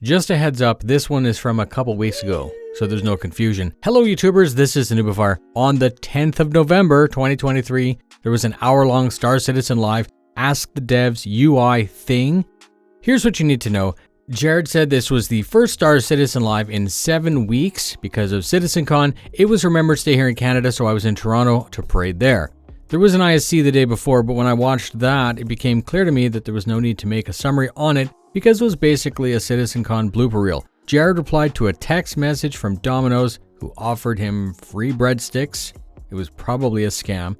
Just a heads up, this one is from a couple weeks ago, so there's no confusion. Hello YouTubers, this is the noobifier. On the 10th of November 2023, there was an hour-long Star Citizen Live Ask the Devs UI thing. Here's what you need to know. Jared said this was the first Star Citizen Live in 7 weeks because of CitizenCon. It was Remembrance Day here in Canada, so I was in Toronto to parade there. There was an ISC the day before, but when I watched that, it became clear to me that there was no need to make a summary on it because it was basically a CitizenCon blooper reel. Jared replied to a text message from Domino's who offered him free breadsticks. It was probably a scam.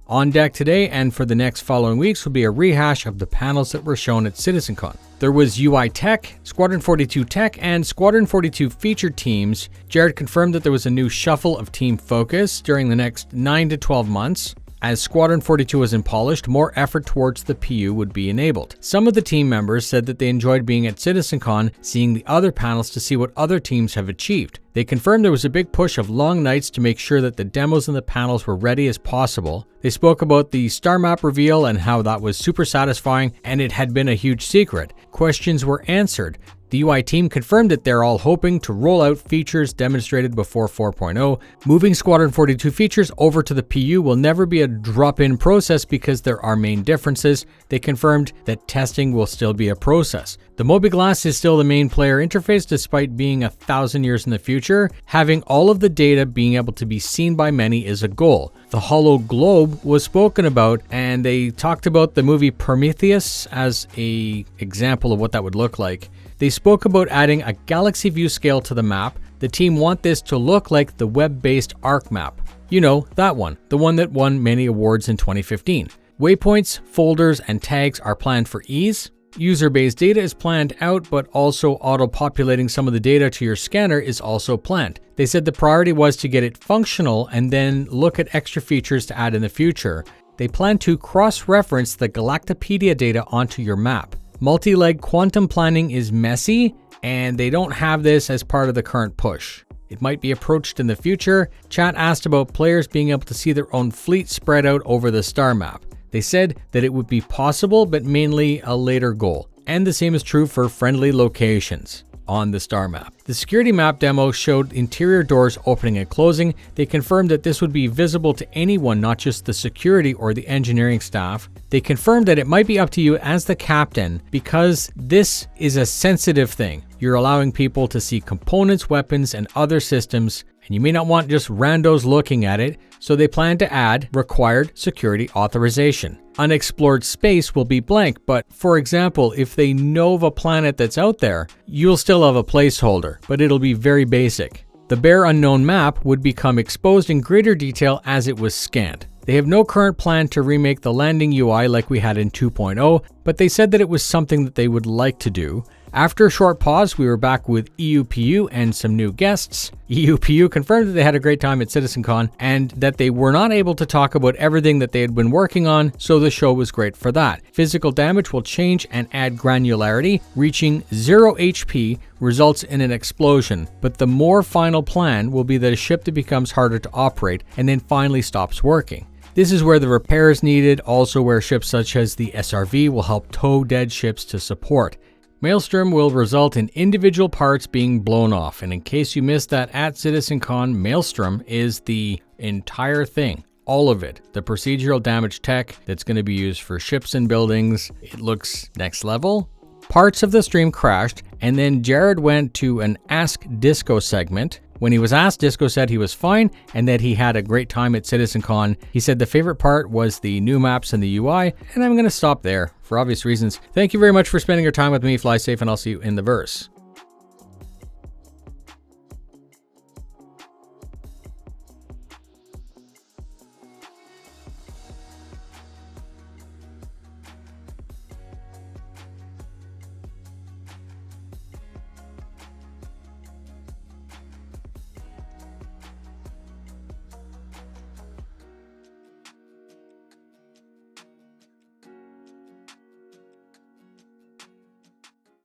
On deck today and for the next following weeks will be a rehash of the panels that were shown at CitizenCon. There was UI Tech, Squadron 42 Tech, and Squadron 42 featured teams. Jared confirmed that there was a new shuffle of team focus during the next 9 to 12 months. As Squadron 42 was polished, more effort towards the PU would be enabled. Some of the team members said that they enjoyed being at CitizenCon, seeing the other panels to see what other teams have achieved. They confirmed there was a big push of long nights to make sure that the demos and the panels were ready as possible. They spoke about the star map reveal and how that was super satisfying and it had been a huge secret. Questions were answered. The UI team confirmed that they're all hoping to roll out features demonstrated before 4.0. Moving Squadron 42 features over to the PU will never be a drop-in process because there are main differences. They confirmed that testing will still be a process. The mobiGlas is still the main player interface despite being 1,000 years in the future. Having all of the data being able to be seen by many is a goal. The Hollow Globe was spoken about and they talked about the movie Prometheus as an example of what that would look like. They spoke about adding a galaxy view scale to the map. The team want this to look like the web-based ARC map. You know, that one, the one that won many awards in 2015. Waypoints, folders, and tags are planned for ease. User-based data is planned out, but also auto-populating some of the data to your scanner is also planned. They said the priority was to get it functional and then look at extra features to add in the future. They plan to cross-reference the Galactopedia data onto your map. Multi-leg quantum planning is messy, and they don't have this as part of the current push. It might be approached in the future. Chat asked about players being able to see their own fleet spread out over the star map. They said that it would be possible, but mainly a later goal. And the same is true for friendly locations on the star map. The security map demo showed interior doors opening and closing. They confirmed that this would be visible to anyone, not just the security or the engineering staff. They confirmed that it might be up to you as the captain because this is a sensitive thing. You're allowing people to see components, weapons, and other systems, and you may not want just randos looking at it, so they plan to add required security authorization. Unexplored space will be blank, but for example, if they know of a planet that's out there, you'll still have a placeholder, but it'll be very basic. The bare unknown map would become exposed in greater detail as it was scanned. They have no current plan to remake the landing UI like we had in 2.0, but they said that it was something that they would like to do. After a short pause, we were back with EUPU and some new guests. EUPU confirmed that they had a great time at CitizenCon and that they were not able to talk about everything that they had been working on, so the show was great for that. Physical damage will change and add granularity. Reaching 0 HP results in an explosion, but the more final plan will be that a ship that becomes harder to operate and then finally stops working. This is where the repair is needed, also where ships such as the SRV will help tow dead ships to support. Maelstrom will result in individual parts being blown off, and in case you missed that at CitizenCon, Maelstrom is the entire thing. All of it. The procedural damage tech that's going to be used for ships and buildings. It looks next level. Parts of the stream crashed, and then Jared went to an Ask Disco segment. When he was asked, Disco said he was fine and that he had a great time at CitizenCon. He said the favorite part was the new maps and the UI, and I'm going to stop there for obvious reasons. Thank you very much for spending your time with me. Fly safe, and I'll see you in the verse.